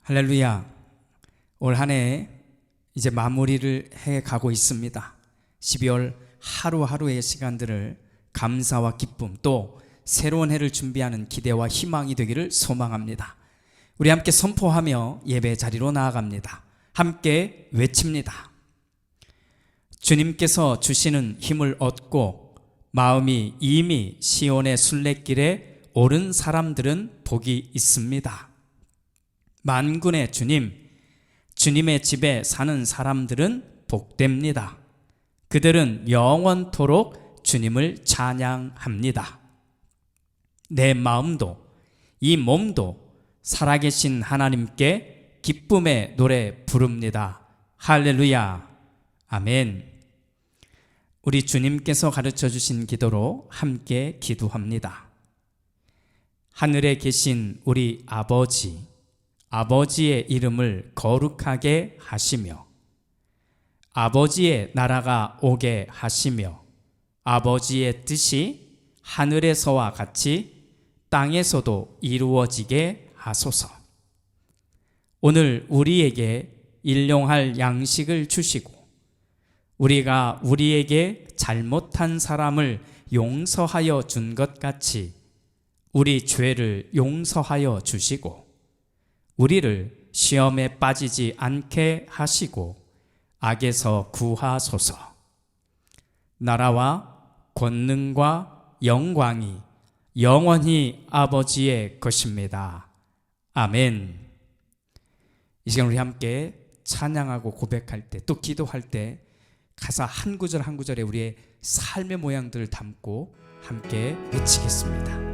할렐루야. 올 한 해 이제 마무리를 해 가고 있습니다. 12월 하루하루의 시간들을 감사와 기쁨, 또 새로운 해를 준비하는 기대와 희망이 되기를 소망합니다. 우리 함께 선포하며 예배 자리로 나아갑니다. 함께 외칩니다. 주님께서 주시는 힘을 얻고 마음이 이미 시온의 순례길에 오른 사람들은 복이 있습니다. 만군의 주님, 주님의 집에 사는 사람들은 복됩니다. 그들은 영원토록 주님을 찬양합니다. 내 마음도 이 몸도 살아계신 하나님께 기쁨의 노래 부릅니다. 할렐루야. 아멘. 우리 주님께서 가르쳐 주신 기도로 함께 기도합니다. 하늘에 계신 우리 아버지, 아버지의 이름을 거룩하게 하시며 아버지의 나라가 오게 하시며 아버지의 뜻이 하늘에서와 같이 땅에서도 이루어지게 하소서. 오늘 우리에게 일용할 양식을 주시고 우리가 우리에게 잘못한 사람을 용서하여 준 것 같이 우리 죄를 용서하여 주시고 우리를 시험에 빠지지 않게 하시고 악에서 구하소서. 나라와 권능과 영광이 영원히 아버지의 것입니다. 아멘. 이 시간 우리 함께 찬양하고 고백할 때, 또 기도할 때 가사 한 구절 한 구절에 우리의 삶의 모양들을 담고 함께 외치겠습니다.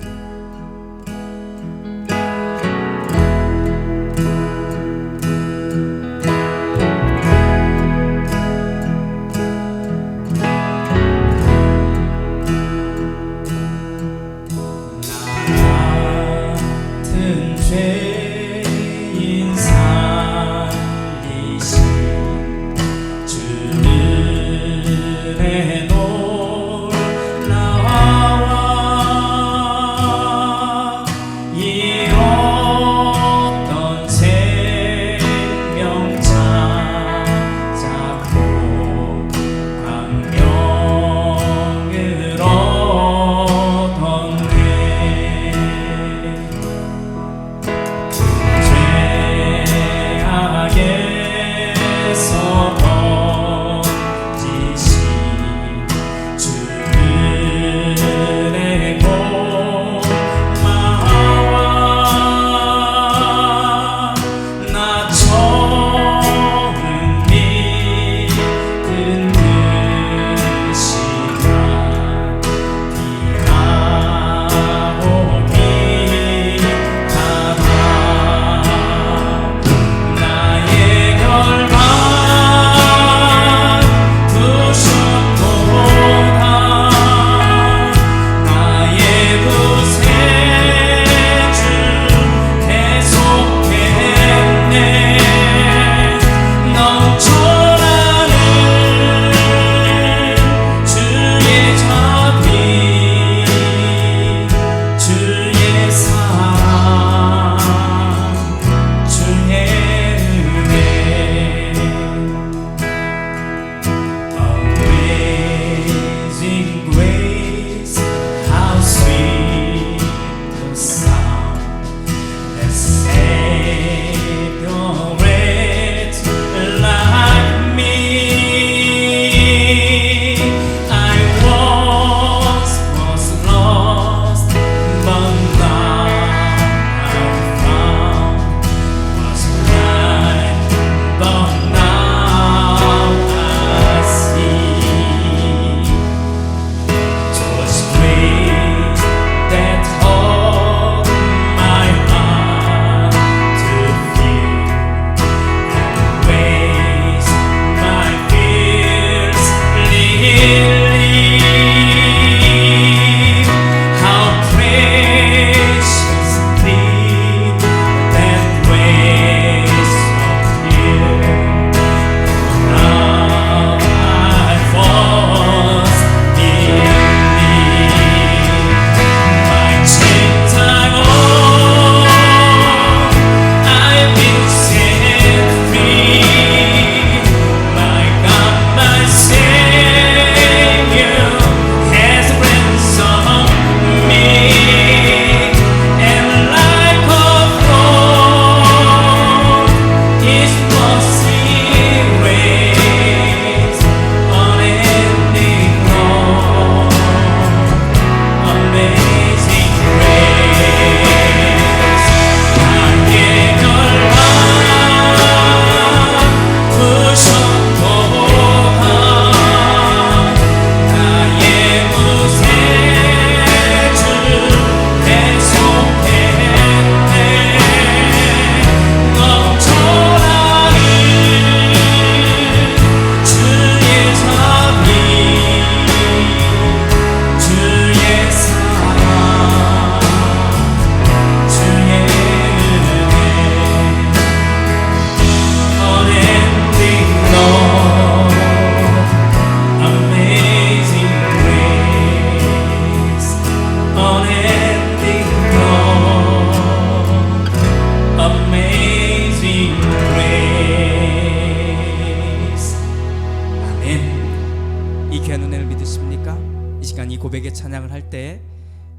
고백의 찬양을 할 때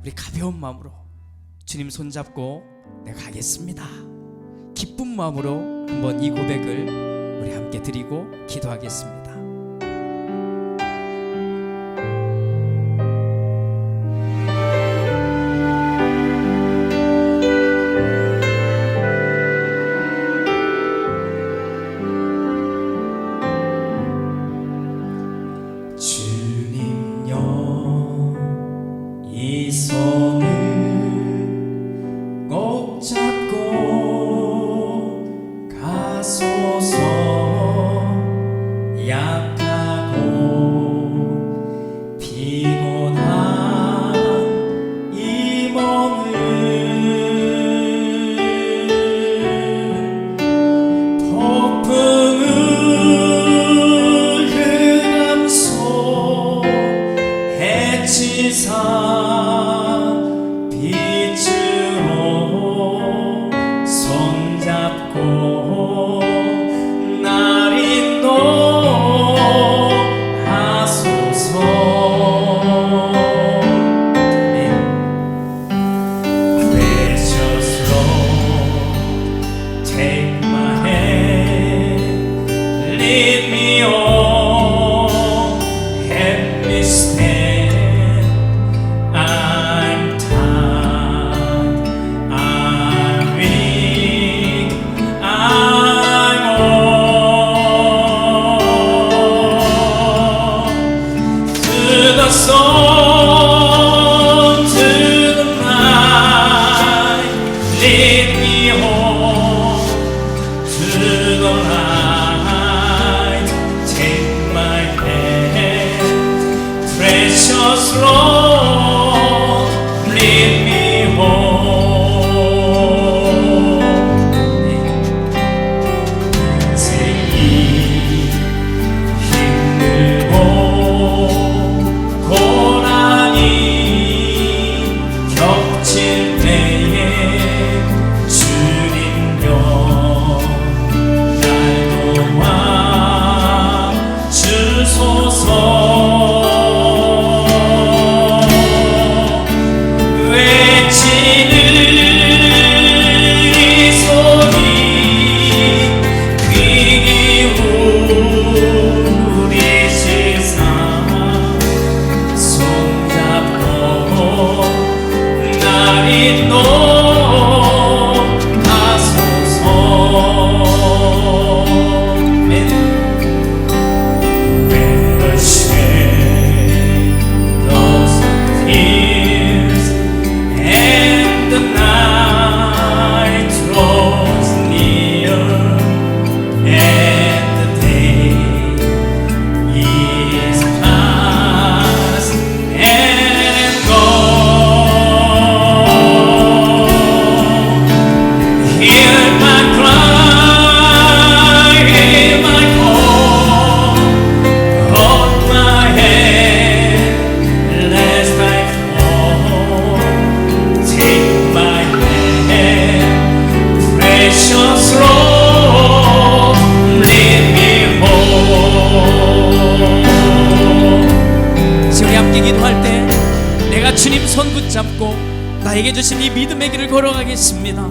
우리 가벼운 마음으로 주님 손잡고 내가 가겠습니다, 기쁜 마음으로 한번 이 고백을 우리 함께 드리고 기도하겠습니다. 이 손을 꼭 잡고 가소서. 약하고 피곤한 이 몸을 폭풍을 흑암소 해치사 손 붙잡고 나에게 주신 이 믿음의 길을 걸어가겠습니다.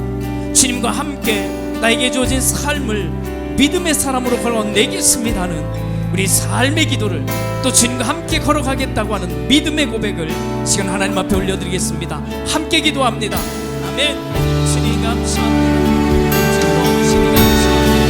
주님과 함께 나에게 주어진 삶을 믿음의 사람으로 걸어내겠습니다는 우리 삶의 기도를 또 주님과 함께 걸어가겠다고 하는 믿음의 고백을 시간 하나님 앞에 올려드리겠습니다. 함께 기도합니다. 아멘. 주님 감사합니다. 주님 감사합니다.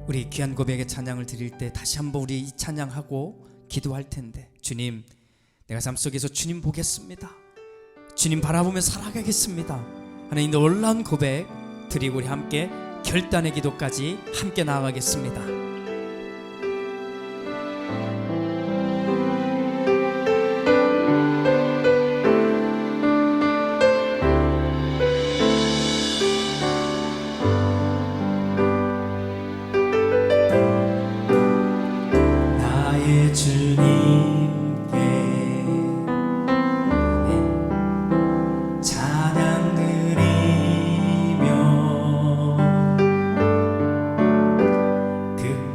우리 귀한 고백의 찬양을 드릴 때 다시 한번 우리 이 찬양하고 기도할 텐데, 주님, 내가 삶 속에서 주님 보겠습니다, 주님 바라보며 살아가겠습니다 하는 이 놀라운 고백 드리고 우리 함께 결단의 기도까지 함께 나아가겠습니다. 나의 주님께 찬양 드리며 그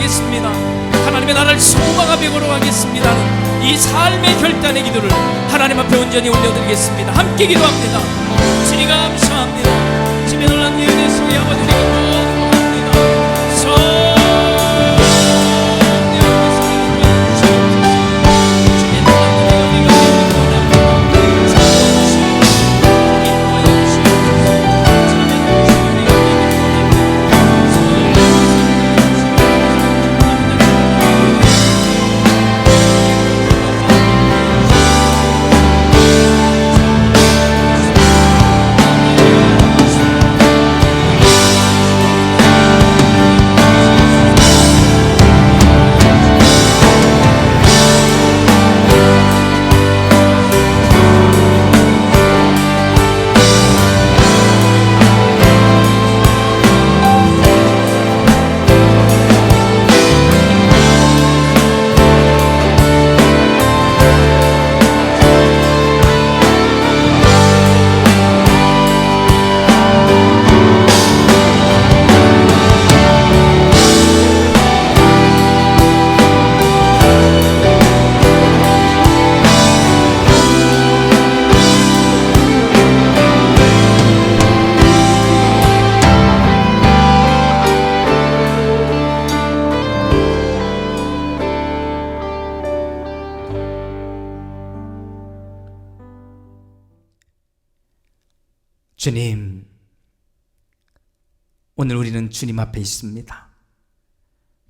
걸어가겠습니다. 하나님의 나라를 소망하며 걸어가겠습니다. 이 삶의 결단의 기도를 하나님 앞에 온전히 올려드리겠습니다. 함께 기도합니다. 주님 감사합니다. 집에 놀란 예언의 소리 아버지 주님, 오늘 우리는 주님 앞에 있습니다.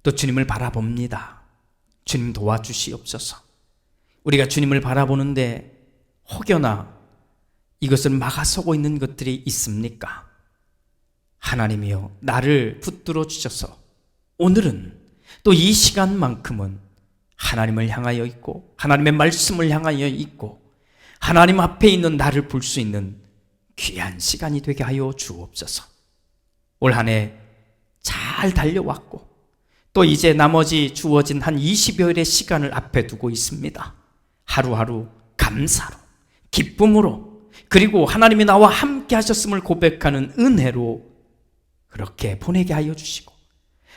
또 주님을 바라봅니다. 주님 도와주시옵소서. 우리가 주님을 바라보는데 혹여나 이것을 막아서고 있는 것들이 있습니까? 하나님이여, 나를 붙들어 주셔서 오늘은 또 이 시간만큼은 하나님을 향하여 있고 하나님의 말씀을 향하여 있고 하나님 앞에 있는 나를 볼 수 있는 귀한 시간이 되게 하여 주옵소서. 올 한 해 잘 달려왔고 또 이제 나머지 주어진 한 20여일의 시간을 앞에 두고 있습니다. 하루하루 감사로, 기쁨으로, 그리고 하나님이 나와 함께 하셨음을 고백하는 은혜로 그렇게 보내게 하여 주시고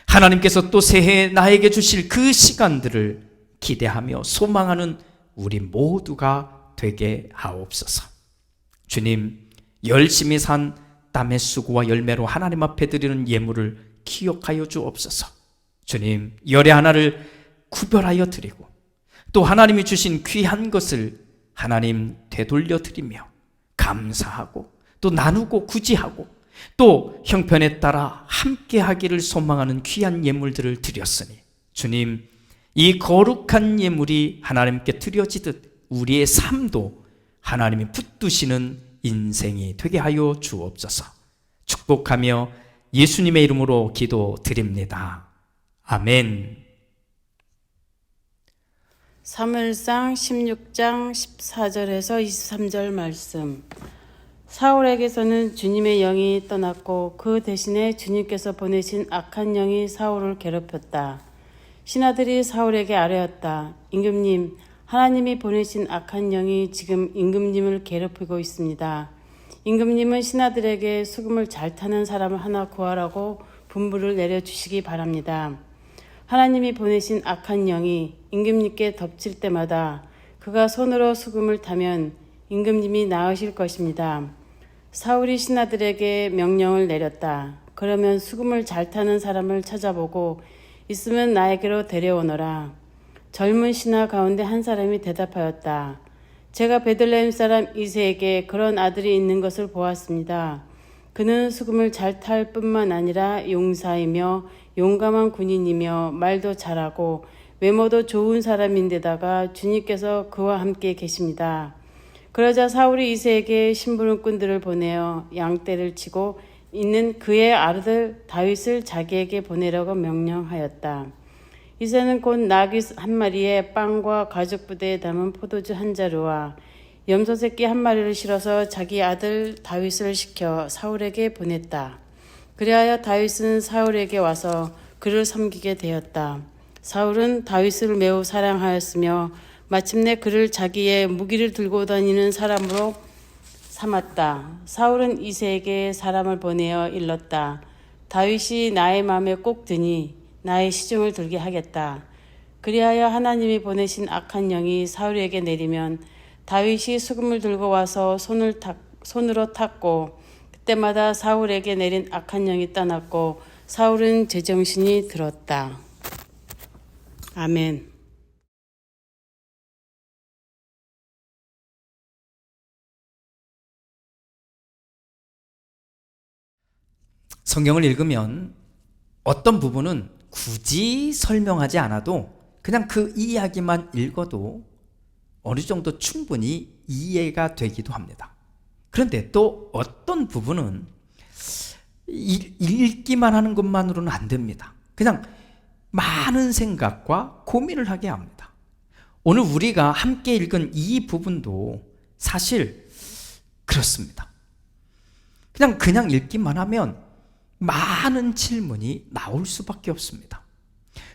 하나님께서 또 새해 나에게 주실 그 시간들을 기대하며 소망하는 우리 모두가 되게 하옵소서. 주님, 열심히 산 땀의 수고와 열매로 하나님 앞에 드리는 예물을 기억하여 주옵소서. 주님, 열의 하나를 구별하여 드리고 또 하나님이 주신 귀한 것을 하나님 되돌려 드리며 감사하고 또 나누고 구제하고 또 형편에 따라 함께 하기를 소망하는 귀한 예물들을 드렸으니 주님, 이 거룩한 예물이 하나님께 드려지듯 우리의 삶도 하나님이 붙드시는 인생이 되게 하여 주옵소서. 축복하며 예수님의 이름으로 기도드립니다. 아멘. 사무엘상 16장 14절에서 23절 말씀. 사울에게서는 주님의 영이 떠났고 그 대신에 주님께서 보내신 악한 영이 사울을 괴롭혔다. 신하들이 사울에게 아뢰었다. 임금님, 하나님이 보내신 악한 영이 지금 임금님을 괴롭히고 있습니다. 임금님은 신하들에게 수금을 잘 타는 사람을 하나 구하라고 분부를 내려주시기 바랍니다. 하나님이 보내신 악한 영이 임금님께 덮칠 때마다 그가 손으로 수금을 타면 임금님이 나으실 것입니다. 사울이 신하들에게 명령을 내렸다. 그러면 수금을 잘 타는 사람을 찾아보고 있으면 나에게로 데려오너라. 젊은 신하 가운데 한 사람이 대답하였다. 제가 베들레헴 사람 이새에게 그런 아들이 있는 것을 보았습니다. 그는 수금을 잘 탈 뿐만 아니라 용사이며 용감한 군인이며 말도 잘하고 외모도 좋은 사람인데다가 주님께서 그와 함께 계십니다. 그러자 사울이 이새에게 심부름꾼들을 보내어 양떼를 치고 있는 그의 아들 다윗을 자기에게 보내라고 명령하였다. 이새는 곧 나귀 한 마리에 빵과 가죽 부대에 담은 포도주 한 자루와 염소 새끼 한 마리를 실어서 자기 아들 다윗을 시켜 사울에게 보냈다. 그리하여 다윗은 사울에게 와서 그를 섬기게 되었다. 사울은 다윗을 매우 사랑하였으며 마침내 그를 자기의 무기를 들고 다니는 사람으로 삼았다. 사울은 이새에게 사람을 보내어 일렀다. 다윗이 나의 마음에 꼭 드니 나의 시중을 들게 하겠다. 그리하여 하나님이 보내신 악한 영이 사울에게 내리면 다윗이 수금을 들고 와서 손으로 탔고 그때마다 사울에게 내린 악한 영이 떠났고 사울은 제정신이 들었다. 아멘. 성경을 읽으면 어떤 부분은 굳이 설명하지 않아도 그냥 그 이야기만 읽어도 어느 정도 충분히 이해가 되기도 합니다. 그런데 또 어떤 부분은 읽기만 하는 것만으로는 안 됩니다. 그냥 많은 생각과 고민을 하게 합니다. 오늘 우리가 함께 읽은 이 부분도 사실 그렇습니다. 그냥 읽기만 하면 많은 질문이 나올 수밖에 없습니다.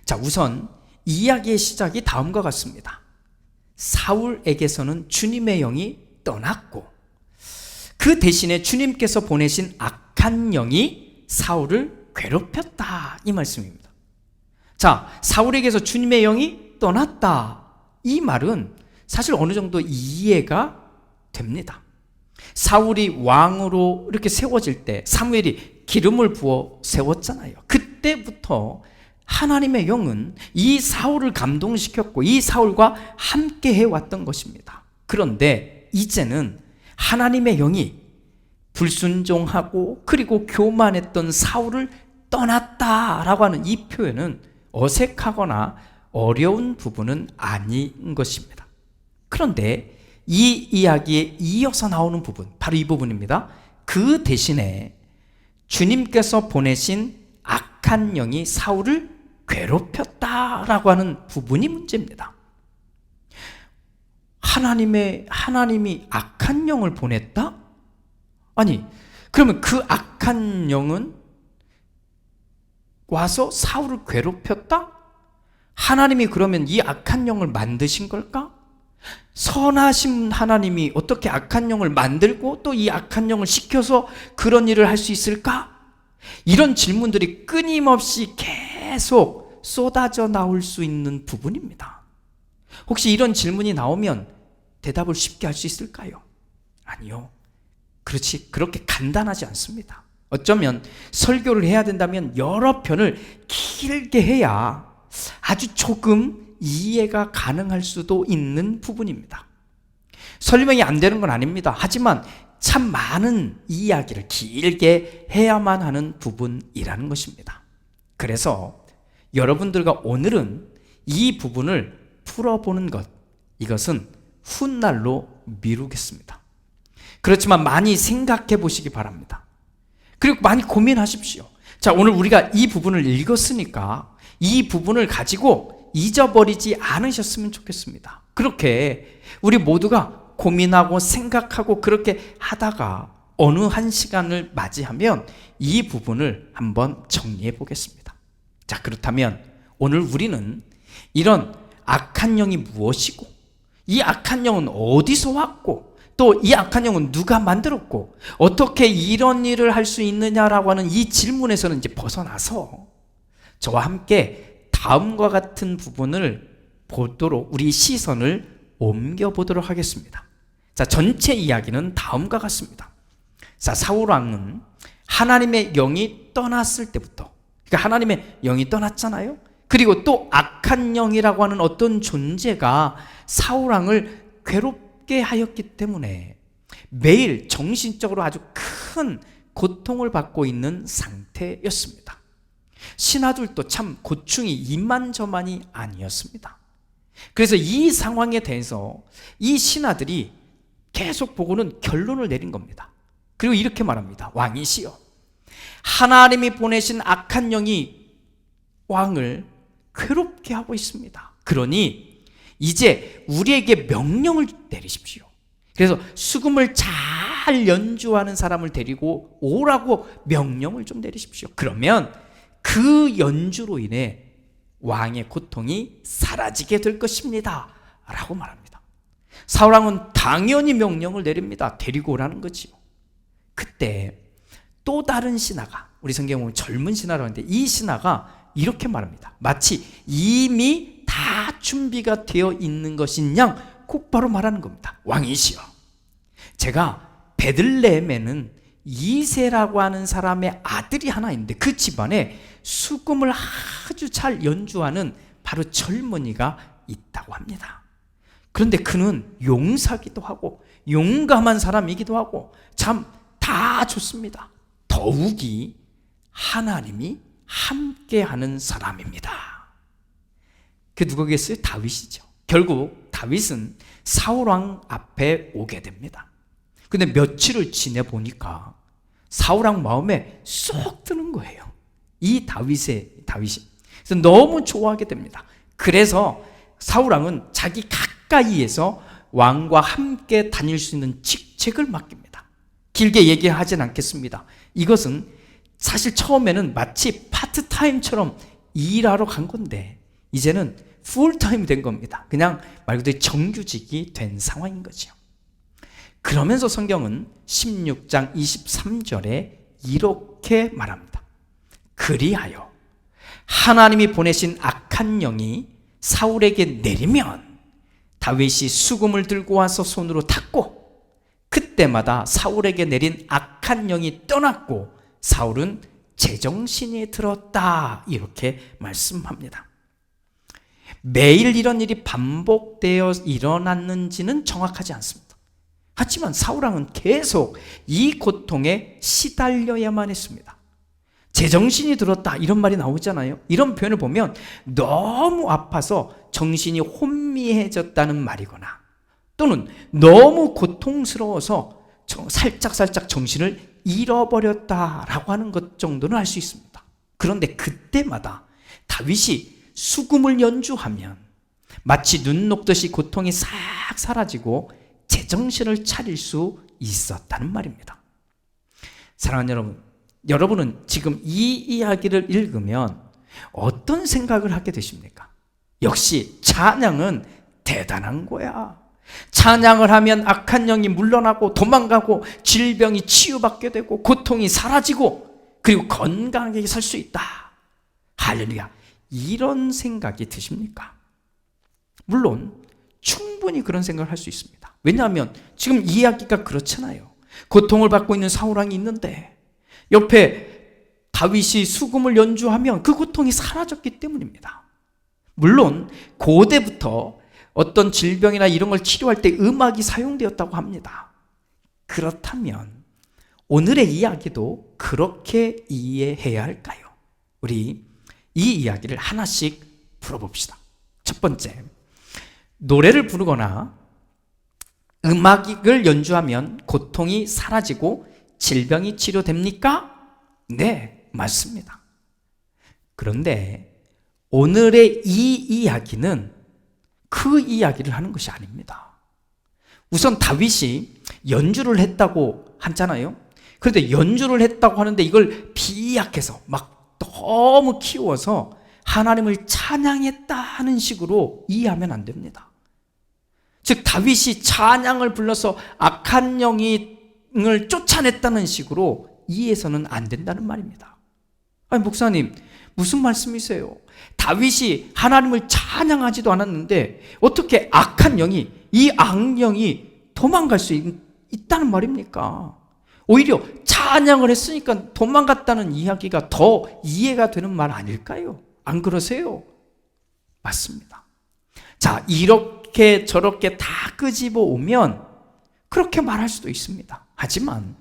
자, 우선 이야기의 시작이 다음과 같습니다. 사울에게서는 주님의 영이 떠났고 그 대신에 주님께서 보내신 악한 영이 사울을 괴롭혔다, 이 말씀입니다. 자, 사울에게서 주님의 영이 떠났다, 이 말은 사실 어느 정도 이해가 됩니다. 사울이 왕으로 이렇게 세워질 때 사무엘이 기름을 부어 세웠잖아요. 그때부터 하나님의 영은 이 사울을 감동시켰고 이 사울과 함께 해왔던 것입니다. 그런데 이제는 하나님의 영이 불순종하고 그리고 교만했던 사울을 떠났다라고 하는 이 표현은 어색하거나 어려운 부분은 아닌 것입니다. 그런데 이 이야기에 이어서 나오는 부분, 바로 이 부분입니다. 그 대신에 주님께서 보내신 악한 영이 사울을 괴롭혔다라고 하는 부분이 문제입니다. 하나님이 악한 영을 보냈다? 아니, 그러면 그 악한 영은 와서 사울을 괴롭혔다? 하나님이 그러면 이 악한 영을 만드신 걸까? 선하신 하나님이 어떻게 악한 영을 만들고 또 이 악한 영을 시켜서 그런 일을 할 수 있을까? 이런 질문들이 끊임없이 계속 쏟아져 나올 수 있는 부분입니다. 혹시 이런 질문이 나오면 대답을 쉽게 할 수 있을까요? 아니요. 그렇게 간단하지 않습니다. 어쩌면 설교를 해야 된다면 여러 편을 길게 해야 아주 조금 이해가 가능할 수도 있는 부분입니다. 설명이 안 되는 건 아닙니다. 하지만 참 많은 이야기를 길게 해야만 하는 부분이라는 것입니다. 그래서 여러분들과 오늘은 이 부분을 풀어보는 것, 이것은 훗날로 미루겠습니다. 그렇지만 많이 생각해 보시기 바랍니다. 그리고 많이 고민하십시오. 자, 오늘 우리가 이 부분을 읽었으니까 이 부분을 가지고 잊어버리지 않으셨으면 좋겠습니다. 그렇게 우리 모두가 고민하고 생각하고 그렇게 하다가 어느 한 시간을 맞이하면 이 부분을 한번 정리해 보겠습니다. 자, 그렇다면 오늘 우리는 이런 악한 영이 무엇이고 이 악한 영은 어디서 왔고 또 이 악한 영은 누가 만들었고 어떻게 이런 일을 할 수 있느냐라고 하는 이 질문에서는 이제 벗어나서 저와 함께 다음과 같은 부분을 보도록 우리 시선을 옮겨보도록 하겠습니다. 자, 전체 이야기는 다음과 같습니다. 자, 사울왕은 하나님의 영이 떠났을 때부터, 그러니까 하나님의 영이 떠났잖아요. 그리고 또 악한 영이라고 하는 어떤 존재가 사울왕을 괴롭게 하였기 때문에 매일 정신적으로 아주 큰 고통을 받고 있는 상태였습니다. 신하들도 참 고충이 이만저만이 아니었습니다. 그래서 이 상황에 대해서 이 신하들이 계속 보고는 결론을 내린 겁니다. 그리고 이렇게 말합니다. 왕이시여, 하나님이 보내신 악한 영이 왕을 괴롭게 하고 있습니다. 그러니 이제 우리에게 명령을 내리십시오. 그래서 수금을 잘 연주하는 사람을 데리고 오라고 명령을 좀 내리십시오. 그러면 그 연주로 인해 왕의 고통이 사라지게 될 것입니다 라고 말합니다. 사울왕은 당연히 명령을 내립니다. 데리고 오라는 거지요. 그때 또 다른 신하가, 우리 성경에 보면 젊은 신하라고 하는데 이 신하가 이렇게 말합니다. 마치 이미 다 준비가 되어 있는 것인 양 곧바로 말하는 겁니다. 왕이시여, 제가 베들레헴에는 이새라고 하는 사람의 아들이 하나 있는데 그 집안에 수금을 아주 잘 연주하는 바로 젊은이가 있다고 합니다. 그런데 그는 용사기도 하고 용감한 사람이기도 하고 참 다 좋습니다. 더욱이 하나님이 함께하는 사람입니다. 그 누구겠어요? 다윗이죠. 결국 다윗은 사울왕 앞에 오게 됩니다. 근데 며칠을 지내보니까 사울왕 마음에 쏙 드는 거예요. 이 다윗이. 그래서 너무 좋아하게 됩니다. 그래서 사울왕은 자기 가까이에서 왕과 함께 다닐 수 있는 직책을 맡깁니다. 길게 얘기하진 않겠습니다. 이것은 사실 처음에는 마치 파트타임처럼 일하러 간 건데 이제는 풀타임이 된 겁니다. 그냥 말 그대로 정규직이 된 상황인 거죠. 그러면서 성경은 16장 23절에 이렇게 말합니다. 그리하여 하나님이 보내신 악한 영이 사울에게 내리면 다윗이 수금을 들고 와서 손으로 탔고 그때마다 사울에게 내린 악한 영이 떠났고 사울은 제정신이 들었다. 이렇게 말씀합니다. 매일 이런 일이 반복되어 일어났는지는 정확하지 않습니다. 하지만 사울왕은 계속 이 고통에 시달려야만 했습니다. 제정신이 들었다 이런 말이 나오잖아요. 이런 표현을 보면 너무 아파서 정신이 혼미해졌다는 말이거나 또는 너무 고통스러워서 살짝 정신을 잃어버렸다라고 하는 것 정도는 알 수 있습니다. 그런데 그때마다 다윗이 수금을 연주하면 마치 눈 녹듯이 고통이 싹 사라지고 제정신을 차릴 수 있었다는 말입니다. 사랑하는 여러분, 여러분은 지금 이 이야기를 읽으면 어떤 생각을 하게 되십니까? 역시 찬양은 대단한 거야. 찬양을 하면 악한 영이 물러나고 도망가고 질병이 치유받게 되고 고통이 사라지고 그리고 건강하게 살 수 있다. 할렐루야. 이런 생각이 드십니까? 물론 충분히 그런 생각을 할 수 있습니다. 왜냐하면 지금 이야기가 그렇잖아요. 고통을 받고 있는 사울왕이 있는데 옆에 다윗이 수금을 연주하면 그 고통이 사라졌기 때문입니다. 물론 고대부터 어떤 질병이나 이런 걸 치료할 때 음악이 사용되었다고 합니다. 그렇다면 오늘의 이야기도 그렇게 이해해야 할까요? 우리 이 이야기를 하나씩 풀어봅시다. 첫 번째, 노래를 부르거나 음악을 연주하면 고통이 사라지고 질병이 치료됩니까? 네, 맞습니다. 그런데 오늘의 이 이야기는 그 이야기를 하는 것이 아닙니다. 우선 다윗이 연주를 했다고 하잖아요. 그런데 연주를 했다고 하는데 이걸 비약해서 막 너무 키워서 하나님을 찬양했다 하는 식으로 이해하면 안 됩니다. 즉 다윗이 찬양을 불러서 악한 영을 쫓아냈다는 식으로 이해해서는 안 된다는 말입니다. 아니 목사님 무슨 말씀이세요? 다윗이 하나님을 찬양하지도 않았는데 어떻게 악한 영이 이 악령이 도망갈 수 있다는 말입니까? 오히려 찬양을 했으니까 도망갔다는 이야기가 더 이해가 되는 말 아닐까요? 안 그러세요? 맞습니다. 자, 이렇게 저렇게 다 끄집어 오면 그렇게 말할 수도 있습니다. 하지만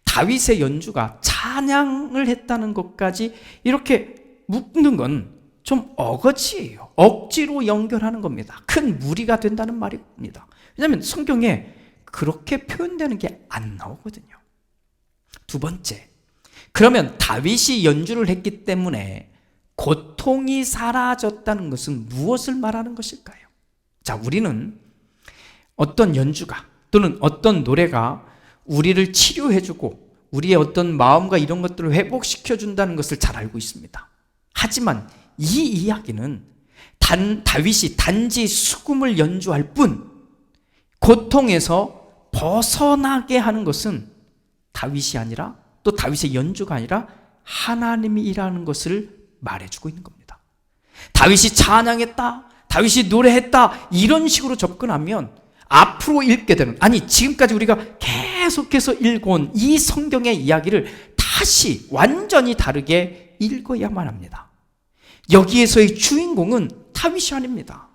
다윗의 연주가 찬양을 했다는 것까지 이렇게 묶는 건 좀 어거지예요. 억지로 연결하는 겁니다. 큰 무리가 된다는 말입니다. 왜냐하면 성경에 그렇게 표현되는 게 안 나오거든요. 두 번째, 그러면 다윗이 연주를 했기 때문에 고통이 사라졌다는 것은 무엇을 말하는 것일까요? 자, 우리는 어떤 연주가 또는 어떤 노래가 우리를 치료해주고 우리의 어떤 마음과 이런 것들을 회복시켜준다는 것을 잘 알고 있습니다. 하지만 이 이야기는 다윗이 단지 수금을 연주할 뿐 고통에서 벗어나게 하는 것은 다윗이 아니라 또 다윗의 연주가 아니라 하나님이 일하는 것을 말해주고 있는 겁니다. 다윗이 찬양했다, 다윗이 노래했다, 이런 식으로 접근하면 앞으로 읽게 되는, 아니 지금까지 우리가 계속해서 읽어온 이 성경의 이야기를 다시 완전히 다르게 읽어야만 합니다. 여기에서의 주인공은 다윗이 아닙니다.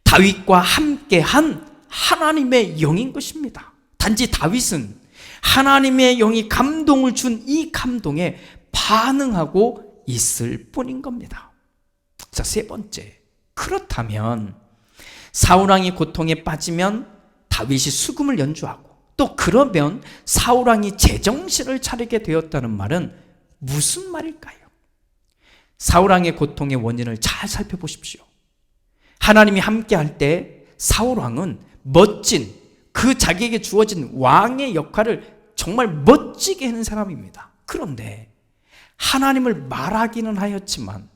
다윗과 함께한 하나님의 영인 것입니다. 단지 다윗은 하나님의 영이 감동을 준 이 감동에 반응하고 있을 뿐인 겁니다. 자, 세 번째, 그렇다면 사울왕이 고통에 빠지면 다윗이 수금을 연주하고, 또 그러면 사울왕이 제정신을 차리게 되었다는 말은 무슨 말일까요? 사울왕의 고통의 원인을 잘 살펴보십시오. 하나님이 함께할 때 사울왕은 멋진, 그 자기에게 주어진 왕의 역할을 정말 멋지게 하는 사람입니다. 그런데 하나님을 말하기는 하였지만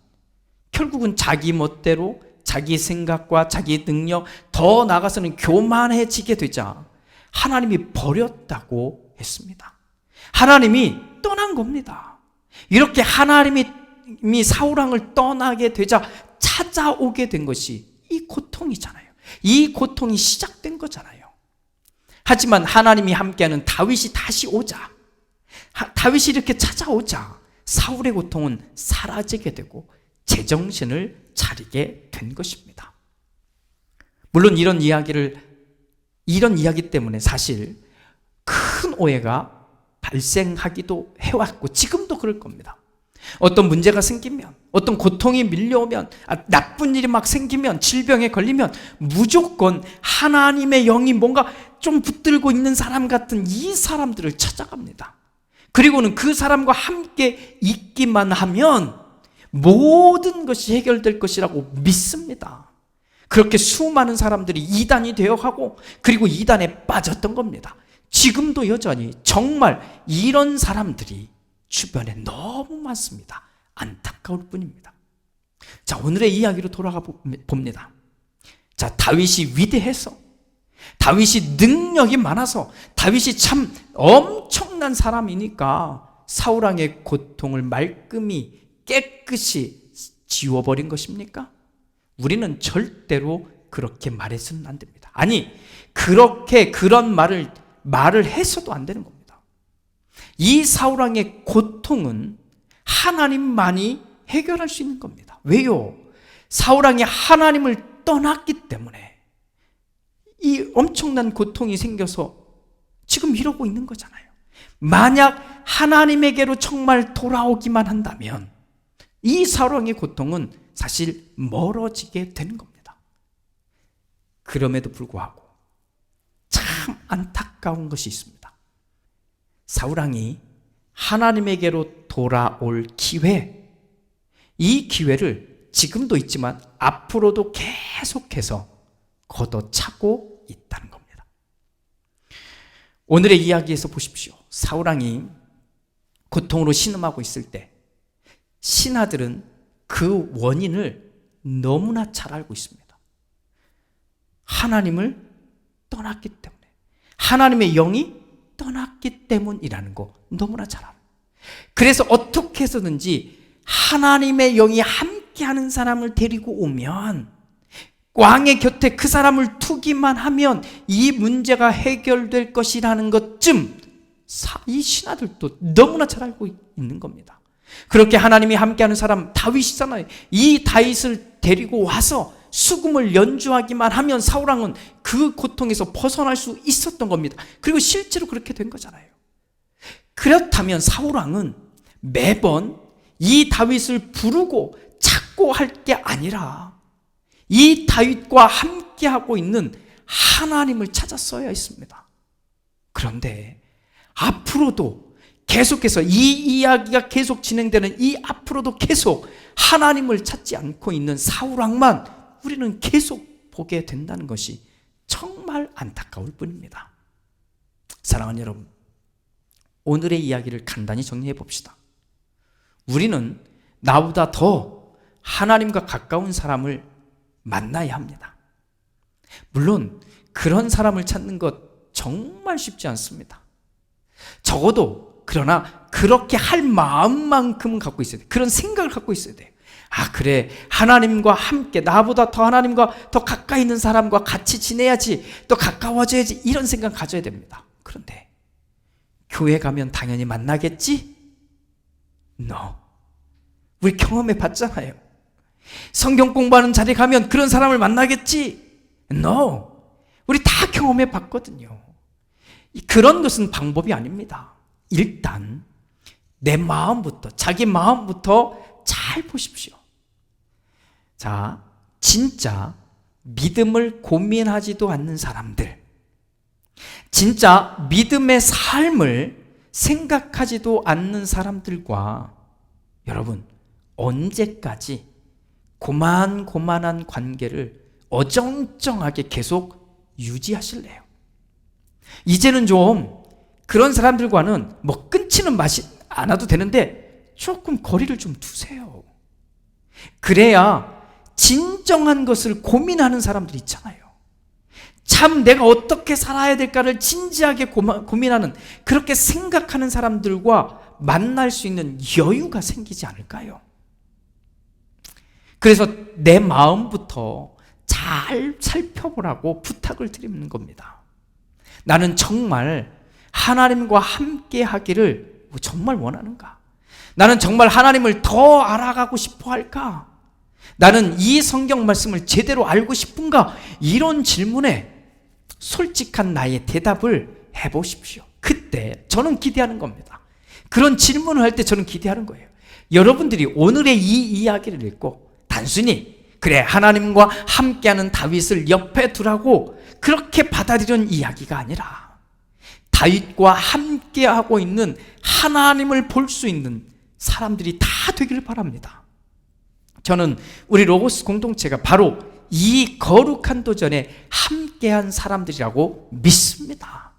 결국은 자기 멋대로 자기 생각과 자기 능력, 더 나아가서는 교만해지게 되자 하나님이 버렸다고 했습니다. 하나님이 떠난 겁니다. 이렇게 하나님이 사울왕을 떠나게 되자 찾아오게 된 것이 이 고통이잖아요. 이 고통이 시작된 거잖아요. 하지만 하나님이 함께하는 다윗이 다시 오자, 다윗이 이렇게 찾아오자 사울의 고통은 사라지게 되고 제정신을 차리게 된 것입니다. 물론 이런 이야기 때문에 사실 큰 오해가 발생하기도 해왔고 지금도 그럴 겁니다. 어떤 문제가 생기면, 어떤 고통이 밀려오면, 나쁜 일이 막 생기면, 질병에 걸리면 무조건 하나님의 영이 뭔가 좀 붙들고 있는 사람 같은 이 사람들을 찾아갑니다. 그리고는 그 사람과 함께 있기만 하면 모든 것이 해결될 것이라고 믿습니다. 그렇게 수많은 사람들이 이단이 되어가고 그리고 이단에 빠졌던 겁니다. 지금도 여전히 정말 이런 사람들이 주변에 너무 많습니다. 안타까울 뿐입니다. 자, 오늘의 이야기로 돌아가 봅니다. 자, 다윗이 위대해서, 다윗이 능력이 많아서, 다윗이 참 엄청난 사람이니까 사울왕의 고통을 말끔히 깨끗이 지워버린 것입니까? 우리는 절대로 그렇게 말해서는 안 됩니다. 아니, 그런 말을 해서도 안 되는 겁니다. 이 사울왕의 고통은 하나님만이 해결할 수 있는 겁니다. 왜요? 사울왕이 하나님을 떠났기 때문에 이 엄청난 고통이 생겨서 지금 이러고 있는 거잖아요. 만약 하나님에게로 정말 돌아오기만 한다면 이 사울왕의 고통은 사실 멀어지게 되는 겁니다. 그럼에도 불구하고 참 안타까운 것이 있습니다. 사울왕이 하나님에게로 돌아올 기회, 이 기회를 지금도 있지만 앞으로도 계속해서 걷어차고 있다는 겁니다. 오늘의 이야기에서 보십시오. 사울왕이 고통으로 신음하고 있을 때 신하들은 그 원인을 너무나 잘 알고 있습니다. 하나님을 떠났기 때문에, 하나님의 영이 떠났기 때문이라는 거 너무나 잘 알아요. 그래서 어떻게 해서든지 하나님의 영이 함께하는 사람을 데리고 오면, 왕의 곁에 그 사람을 두기만 하면 이 문제가 해결될 것이라는 것쯤 이 신하들도 너무나 잘 알고 있는 겁니다. 그렇게 하나님이 함께하는 사람 다윗이잖아요. 이 다윗을 데리고 와서 수금을 연주하기만 하면 사울왕은 그 고통에서 벗어날 수 있었던 겁니다. 그리고 실제로 그렇게 된 거잖아요. 그렇다면 사울왕은 매번 이 다윗을 부르고 찾고 할 게 아니라 이 다윗과 함께하고 있는 하나님을 찾았어야 했습니다. 그런데 앞으로도 계속해서 이 이야기가 계속 진행되는 이 앞으로도 계속 하나님을 찾지 않고 있는 사울왕만 우리는 계속 보게 된다는 것이 정말 안타까울 뿐입니다. 사랑하는 여러분, 오늘의 이야기를 간단히 정리해 봅시다. 우리는 나보다 더 하나님과 가까운 사람을 만나야 합니다. 물론 그런 사람을 찾는 것 정말 쉽지 않습니다. 적어도 그러나 그 그렇게 할 마음만큼은 갖고 있어야 돼. 그런 생각을 갖고 있어야 돼. 아, 그래, 하나님과 함께 나보다 더 하나님과 더 가까이 있는 사람과 같이 지내야지, 또 가까워져야지, 이런 생각 가져야 됩니다. 그런데 교회 가면 당연히 만나겠지? No. 우리 경험해 봤잖아요. 성경 공부하는 자리 가면 그런 사람을 만나겠지? No. 우리 다 경험해 봤거든요. 그런 것은 방법이 아닙니다. 일단 내 마음부터, 자기 마음부터 잘 보십시오. 자, 진짜 믿음을 고민하지도 않는 사람들, 진짜 믿음의 삶을 생각하지도 않는 사람들과 여러분 언제까지 고만고만한 관계를 어정쩡하게 계속 유지하실래요? 이제는 좀 그런 사람들과는 뭐 끊지는 않아도 되는데 조금 거리를 좀 두세요. 그래야 진정한 것을 고민하는 사람들 있잖아요. 참 내가 어떻게 살아야 될까를 진지하게 고민하는, 그렇게 생각하는 사람들과 만날 수 있는 여유가 생기지 않을까요? 그래서 내 마음부터 잘 살펴보라고 부탁을 드리는 겁니다. 나는 정말 하나님과 함께 하기를 정말 원하는가? 나는 정말 하나님을 더 알아가고 싶어 할까? 나는 이 성경 말씀을 제대로 알고 싶은가? 이런 질문에 솔직한 나의 대답을 해보십시오. 그때 저는 기대하는 겁니다. 그런 질문을 할 때 저는 기대하는 거예요. 여러분들이 오늘의 이 이야기를 읽고 단순히 그래 하나님과 함께하는 다윗을 옆에 두라고 그렇게 받아들이는 이야기가 아니라 다윗과 함께하고 있는 하나님을 볼 수 있는 사람들이 다 되기를 바랍니다. 저는 우리 로고스 공동체가 바로 이 거룩한 도전에 함께한 사람들이라고 믿습니다.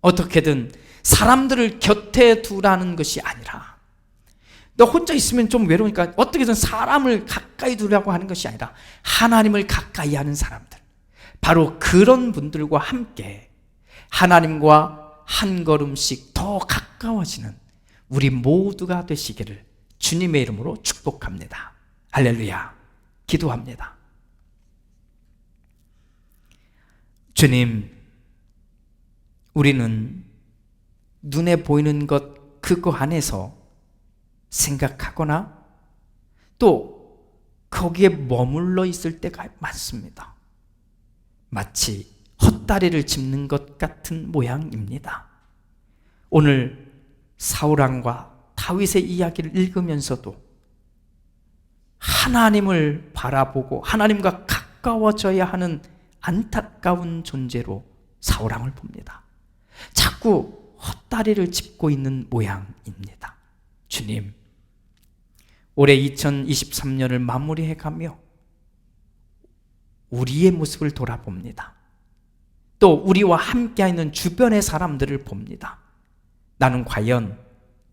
어떻게든 사람들을 곁에 두라는 것이 아니라, 너 혼자 있으면 좀 외로우니까 어떻게든 사람을 가까이 두려고 하는 것이 아니라 하나님을 가까이 하는 사람들, 바로 그런 분들과 함께 하나님과 한 걸음씩 더 가까워지는 우리 모두가 되시기를 주님의 이름으로 축복합니다. 할렐루야. 기도합니다. 주님, 우리는 눈에 보이는 것 그거 안에서 생각하거나 또 거기에 머물러 있을 때가 많습니다. 마치 헛다리를 짚는 것 같은 모양입니다. 오늘 사울왕과 다윗의 이야기를 읽으면서도 하나님을 바라보고 하나님과 가까워져야 하는 안타까운 존재로 사울왕을 봅니다. 자꾸 헛다리를 짚고 있는 모양입니다. 주님, 올해 2023년을 마무리해가며 우리의 모습을 돌아봅니다. 또 우리와 함께 있는 주변의 사람들을 봅니다. 나는 과연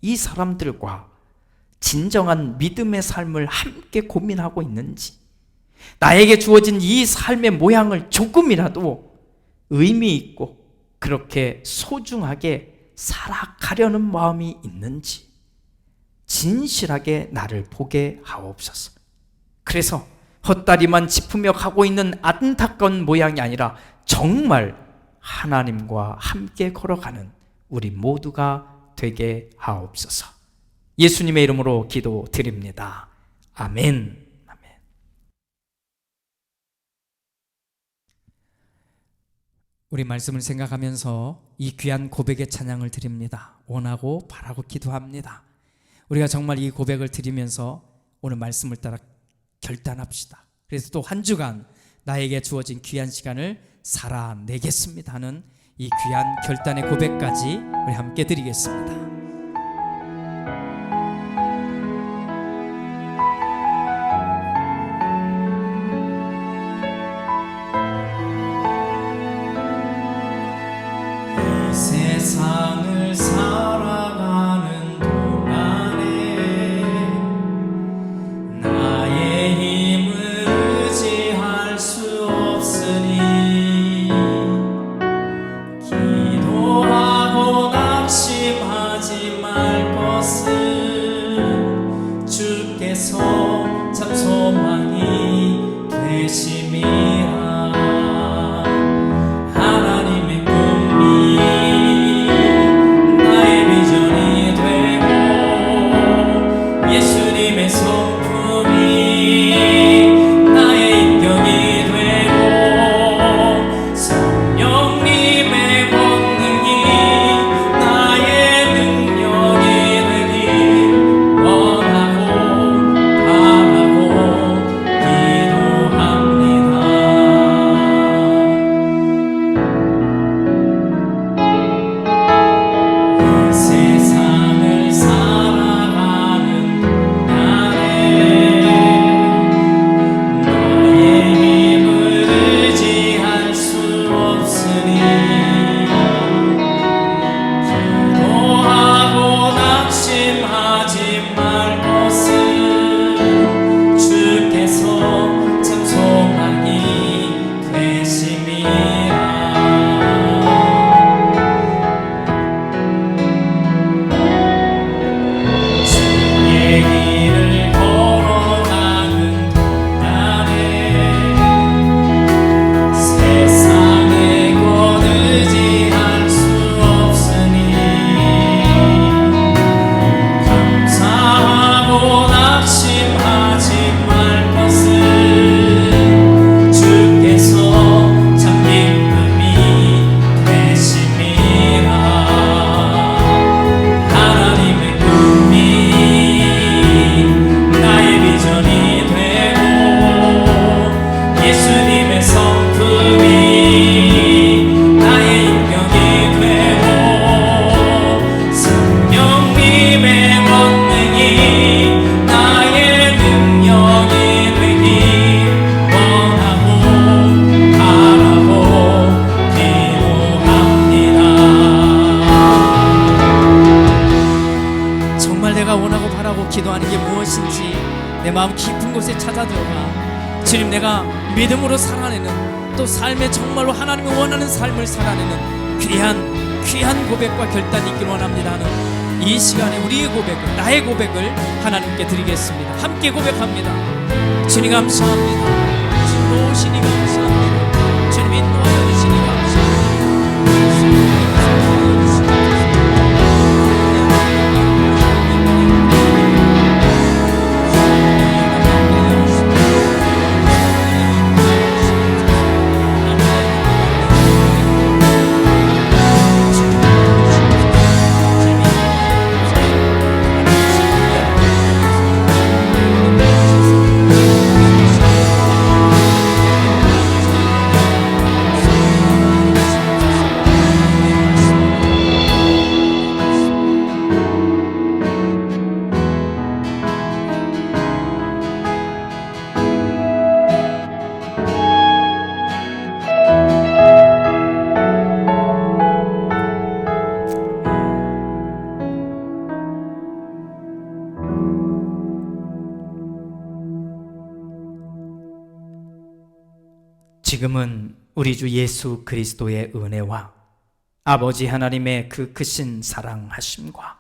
이 사람들과 진정한 믿음의 삶을 함께 고민하고 있는지, 나에게 주어진 이 삶의 모양을 조금이라도 의미 있고 그렇게 소중하게 살아가려는 마음이 있는지 진실하게 나를 보게 하옵소서. 그래서 헛다리만 짚으며 가고 있는 안타까운 모양이 아니라 정말 하나님과 함께 걸어가는 우리 모두가 되게 하옵소서. 예수님의 이름으로 기도드립니다. 아멘. 우리 말씀을 생각하면서 이 귀한 고백의 찬양을 드립니다. 원하고 바라고 기도합니다. 우리가 정말 이 고백을 드리면서 오늘 말씀을 따라 결단합시다. 그래서 또 한 주간 나에게 주어진 귀한 시간을 살아내겠습니다 하는 이 귀한 결단의 고백까지 우리 함께 드리겠습니다. 세상을 살아가는 동안에 나의 힘을 의지할 수 없으니 기도하고 낙심하지 내 마음 깊은 곳에 찾아 들어가 주님, 내가 믿음으로 살아내는, 또 삶에 정말로 하나님이 원하는 삶을 살아내는 귀한 고백과 결단이 있길 원합니다 하는 이 시간에 우리의 고백을, 나의 고백을 하나님께 드리겠습니다. 함께 고백합니다. 주님 감사합니다. 주님 도우시니 감사합니다. 주님 인도하여 주시니 지금은 우리 주 예수 그리스도의 은혜와 아버지 하나님의 그 크신 사랑하심과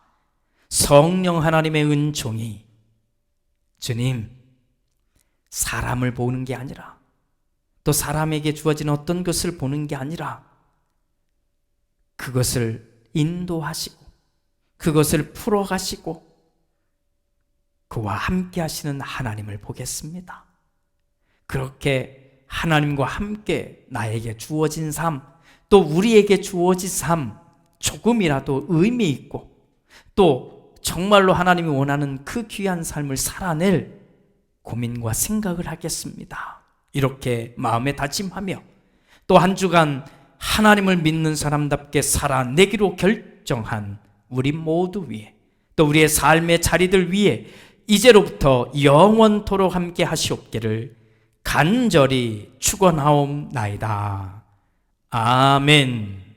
성령 하나님의 은총이, 주님, 사람을 보는 게 아니라, 또 사람에게 주어진 어떤 것을 보는 게 아니라 그것을 인도하시고 그것을 풀어가시고 그와 함께 하시는 하나님을 보겠습니다. 그렇게 하나님과 함께 나에게 주어진 삶, 또 우리에게 주어진 삶, 조금이라도 의미 있고 또 정말로 하나님이 원하는 그 귀한 삶을 살아낼 고민과 생각을 하겠습니다. 이렇게 마음에 다짐하며 또 한 주간 하나님을 믿는 사람답게 살아내기로 결정한 우리 모두 위에, 또 우리의 삶의 자리들 위에 이제로부터 영원토록 함께 하시옵기를 간절히 축원하옵나이다. 아멘.